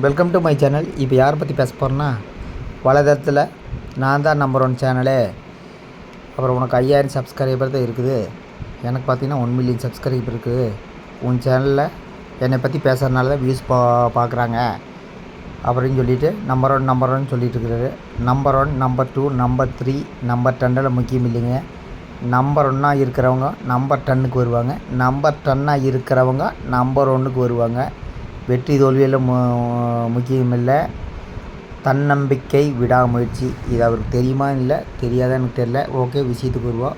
Welcome to my channel. இப்போ யாரை பற்றி பேச போகிறேன்னா, வலைதளத்தில் நான் தான் நம்பர் 1 சேனலு. அப்புறம் உனக்கு 5000 சப்ஸ்கிரைபர் தான் இருக்குது, எனக்கு பார்த்தீங்கன்னா 1 மில்லியன் சப்ஸ்கிரைபர் இருக்குது. உன் சேனலில் என்னை பற்றி பேசுகிறதுனால தான் வியூஸ் பார்க்குறாங்க அப்படின்னு சொல்லிவிட்டு நம்பர் 1 சொல்லிட்டு இருக்கிறாரு. நம்பர் 1, நம்பர் 2, நம்பர் 3, நம்பர் 10 முக்கியம் இல்லைங்க. நம்பர் 1 இருக்கிறவங்க நம்பர் 10க்கு வருவாங்க. நம்பர் 10 இருக்கிறவங்க நம்பர் 1க்கு வருவாங்க. வெற்றி தோல்வியெல்லாம் முக்கியம் இல்லை, தன்னம்பிக்கை, விடாமுயற்சி. இது அவருக்கு தெரியுமா இல்லை தெரியாத எனக்கு தெரில. ஓகே, விஷயத்துக்கு வருவோம்.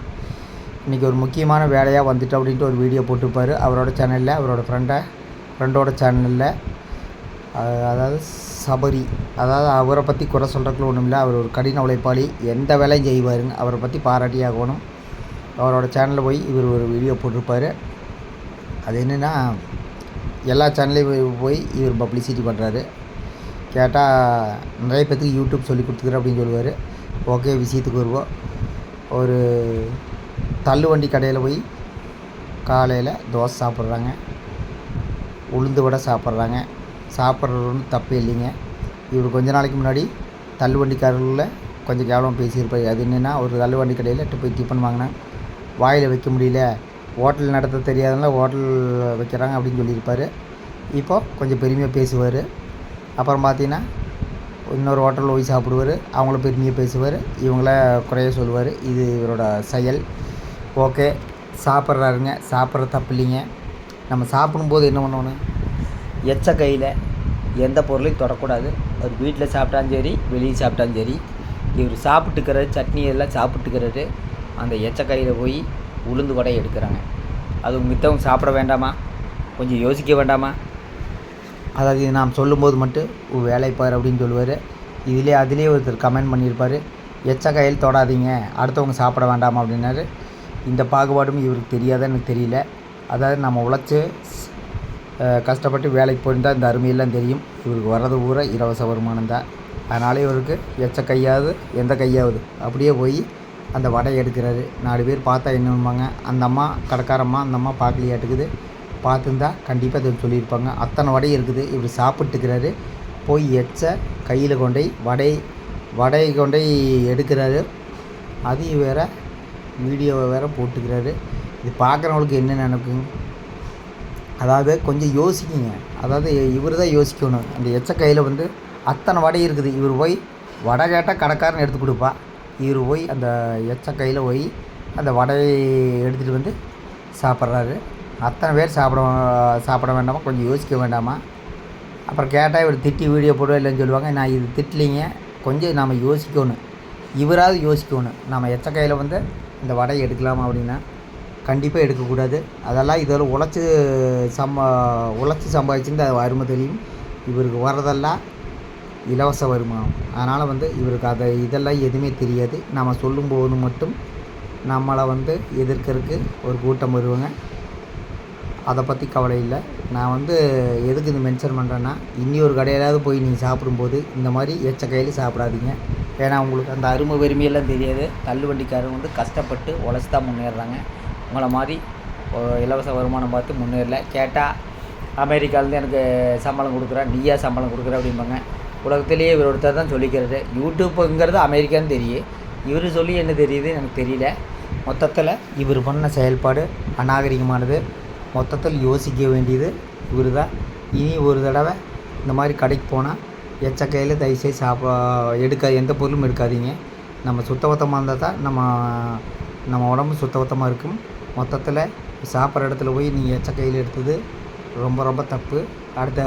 இன்றைக்கி ஒரு முக்கியமான வேலையாக வந்துட்டு அப்படின்ட்டு ஒரு வீடியோ போட்டிருப்பார் அவரோட சேனலில், அவரோட ஃப்ரெண்டோட சேனலில். அதாவது சபரி, அதாவது அவரை பற்றி குறை சொல்கிறதுக்குள்ள ஒன்றும் இல்லை. அவர் ஒரு கடின உழைப்பாளி, எந்த வேலையும் செய்வாருங்க. அவரை பற்றி பாராட்டியாகணும். அவரோட சேனலில் போய் இவர் ஒரு வீடியோ போட்டிருப்பார். அது என்னென்னா, எல்லா சேனல்லையும் போய் இவர் பப்ளிசிட்டி பண்ணுறாரு. கேட்டால் நிறைய பேத்துக்கு யூடியூப் சொல்லி கொடுத்துக்கிறேன் அப்படின்னு சொல்லுவார். ஓகே, விஷயத்துக்கு வருவோம். ஒரு தள்ளுவண்டி கடையில் போய் காலையில் தோசை சாப்பிட்றாங்க, உளுந்து வடை சாப்பிட்றாங்க. சாப்பிட்றது ஒன்றும் தப்பு இல்லைங்க. இவர் கொஞ்ச நாளைக்கு முன்னாடி தள்ளுவண்டிக்காரர்களில் கொஞ்சம் கேவலமாக பேசியிருப்பார். அது என்னென்னா, ஒரு தள்ளுவண்டி கடையில் போய் டிஃபன் வாங்கினேன், வாயில் வைக்க முடியல, ஹோட்டல் நடத்த தெரியாதனால ஹோட்டல் வைக்கிறாங்க அப்படின்னு சொல்லியிருப்பார். இப்போது கொஞ்சம் பெருமையாக பேசுவார். அப்புறம் பார்த்தீங்கன்னா இன்னொரு ஹோட்டலில் போய் சாப்பிடுவார், அவங்கள பெருமையாக பேசுவார், இவங்கள குறைய சொல்லுவார். இது இவரோட செயல். ஓகே, சாப்பிட்றாருங்க, சாப்பிட்ற தப்பு இல்லைங்க. நம்ம சாப்பிடும்போது என்ன பண்ணணும், எச்ச கையில் எந்த பொருளையும் தொடக்கூடாது. ஒரு வீட்டில் சாப்பிட்டாலும் சரி, வெளியே சாப்பிட்டாலும் சரி. இவர் சாப்பிட்டுக்கிறாரு, சட்னி எல்லாம் சாப்பிட்டுக்கிறாரு, அந்த எச்ச கையில் போய் உளுந்து வடை எடுக்கிறாங்க. அது மித்தவங்க சாப்பிட வேண்டாமா? கொஞ்சம் யோசிக்க வேண்டாமா? அதாவது நாம் சொல்லும்போது மட்டும் வேலை பாரு அப்படின்னு சொல்லுவார். அதிலே ஒருத்தர் கமெண்ட் பண்ணியிருப்பார், எச்ச கையில் தொடாதீங்க, அடுத்தவங்க சாப்பிட வேண்டாமா அப்படின்னாரு. இந்த பாகுபாடும் இவருக்கு தெரியாதான்னு எனக்கு தெரியல. அதாவது நம்ம உழைச்சி கஷ்டப்பட்டு வேலைக்கு போயிருந்தால் இந்த அருமையெல்லாம் தெரியும். இவருக்கு வர்றது பூரா இலவச வருமானம் தான். அதனால் இவருக்கு எச்ச கையாவது எந்த கையாவது அப்படியே போய் அந்த வடை எடுக்கிறாரு. 4 பேர் பார்த்தா என்னம்பாங்க, அந்த அம்மா கடைக்காரம்மா அந்த அம்மா பார்க்கலையாட்டுக்குது. பார்த்துருந்தா கண்டிப்பாக அதை சொல்லியிருப்பாங்க. அத்தனை வடை இருக்குது, இவர் சாப்பிட்டுக்கிறாரு. போய் எச்ச கையில் கொண்டை வடை கொண்டை எடுக்கிறாரு. அதையும் வேறு வீடியோவை வேறு போட்டுக்கிறாரு. இது பார்க்குறவங்களுக்கு என்ன நினைக்குங்க? அதாவது கொஞ்சம் யோசிக்குங்க. அதாவது இவர் தான் யோசிக்கணும். அந்த எச்ச கையில் அத்தனை வடை இருக்குது. இவர் போய் வடை கேட்டால் கடைக்காரன் எடுத்து கொடுப்பா, இவர் போய் அந்த எச்ச கையில் போய் அந்த வடையை எடுத்துகிட்டு சாப்பிட்றாரு. அத்தனை பேர் சாப்பிட வேண்டாமா? கொஞ்சம் யோசிக்க வேண்டாமா? அப்புறம் கேட்டால் இவர் திட்டி வீடியோ போடுவா இல்லைன்னு சொல்லுவாங்க. நான் இது திட்டலிங்க, கொஞ்சம் நாம் யோசிக்கணும். இவராவது யோசிக்கணும். நம்ம எச்ச கையில் இந்த வடையை எடுக்கலாமா அப்படின்னா கண்டிப்பாக எடுக்கக்கூடாது. அதெல்லாம் இதில் உழைச்சி சம்பாதிச்சுன்னு அது அருமை தெரியும். இவருக்கு வர்றதெல்லாம் இலவச வருமானம். அதனால் இவருக்கு இதெல்லாம் எதுவுமே தெரியாது. நம்ம சொல்லும்போது மட்டும் நம்மளை எதிர்க்கிறதுக்கு ஒரு கூட்டம் வருவாங்க. அதை பற்றி கவலை இல்லை. நான் எதுக்கு இது மென்ஷன் பண்ணுறேன்னா, இன்னொரு கடையிலாவது போய் நீங்கள் சாப்பிடும்போது இந்த மாதிரி எச்ச கையில் சாப்பிடாதீங்க. ஏன்னா உங்களுக்கு அந்த அருமை பெருமையெல்லாம் தெரியாது. தள்ளுவண்டிக்காரங்க கஷ்டப்பட்டு உழைச்சி தான் முன்னேறுறாங்க. உங்களை மாதிரி இலவச வருமானம் பார்த்து முன்னேறல. கேட்டால் அமெரிக்காவிலேருந்து எனக்கு சம்பளம் கொடுக்குறேன், நீயா சம்பளம் கொடுக்குற அப்படிம்பாங்க. உலகத்திலேயே இவர் ஒருத்தர் தான் சொல்லிக்கிறது. யூடியூப்புங்கிறது அமெரிக்கான்னு தெரியும், இவர் சொல்லி என்ன தெரியுது எனக்கு தெரியல. மொத்தத்தில் இவர் பண்ண செயல்பாடு அநாகரிகமானது. மொத்தத்தில் யோசிக்க வேண்டியது இவர் தான். இனி ஒரு தடவை இந்த மாதிரி கடைக்கு போனால் எச்ச கையில் தயவுசெய்து எந்த பொருளும் எடுக்காதீங்க. நம்ம சுத்தபத்தமாக இருந்தால் தான் நம்ம உடம்பு சுத்தபத்தமாக இருக்கும். மொத்தத்தில் சாப்பிட்ற இடத்துல போய் நீங்கள் எச்ச கையில் எடுத்தது ரொம்ப ரொம்ப தப்பு. அடுத்த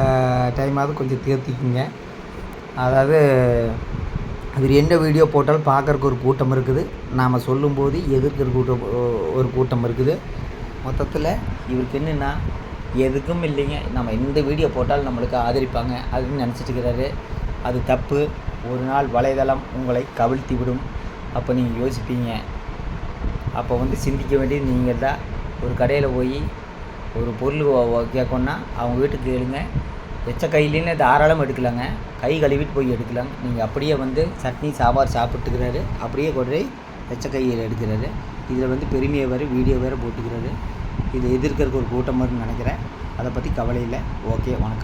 டைமாவது கொஞ்சம் திருத்திக்குங்க. அதாவது இவர் என்ன வீடியோ போட்டாலும் பார்க்குறக்கு ஒரு கூட்டம் இருக்குது, நாம் சொல்லும்போது எதிர்க்கிற ஒரு கூட்டம் இருக்குது. மொத்தத்தில் இவருக்கு என்னென்னா எதுக்கும் இல்லைங்க. நம்ம எந்த வீடியோ போட்டாலும் நம்மளுக்கு ஆதரிப்பாங்க அப்படின்னு நினச்சிட்டு இருக்கிறாரு. அது தப்பு. ஒரு நாள் வலைதளம் உங்களை கவிழ்த்தி விடும். அப்போ நீங்கள் யோசிப்பீங்க. அப்போ சிந்திக்க வேண்டியது நீங்கள் தான். ஒரு கடையில் போய் ஒரு பொருள் கேட்கணுன்னா அவங்க வீட்டுக்கு கேளுங்க. எச்ச கையிலேன்னு தாராளம் எடுக்கலாங்க, கை கழுவிட்டு போய் எடுக்கலாங்க. நீங்கள் அப்படியே சட்னி சாம்பார் சாப்பிட்டுக்கிறாரு, அப்படியே கொண்டு எச்ச கையில் எடுக்கிறாரு. இதில் பெருமையை வேறு வீடியோ வேறு போட்டுக்கிறாரு. இதை எதிர்க்கிறதுக்கு ஒரு கூட்டம் வரும்னு நினைக்கிறேன். அதை பற்றி கவலை இல்லை. ஓகே, வணக்கம்.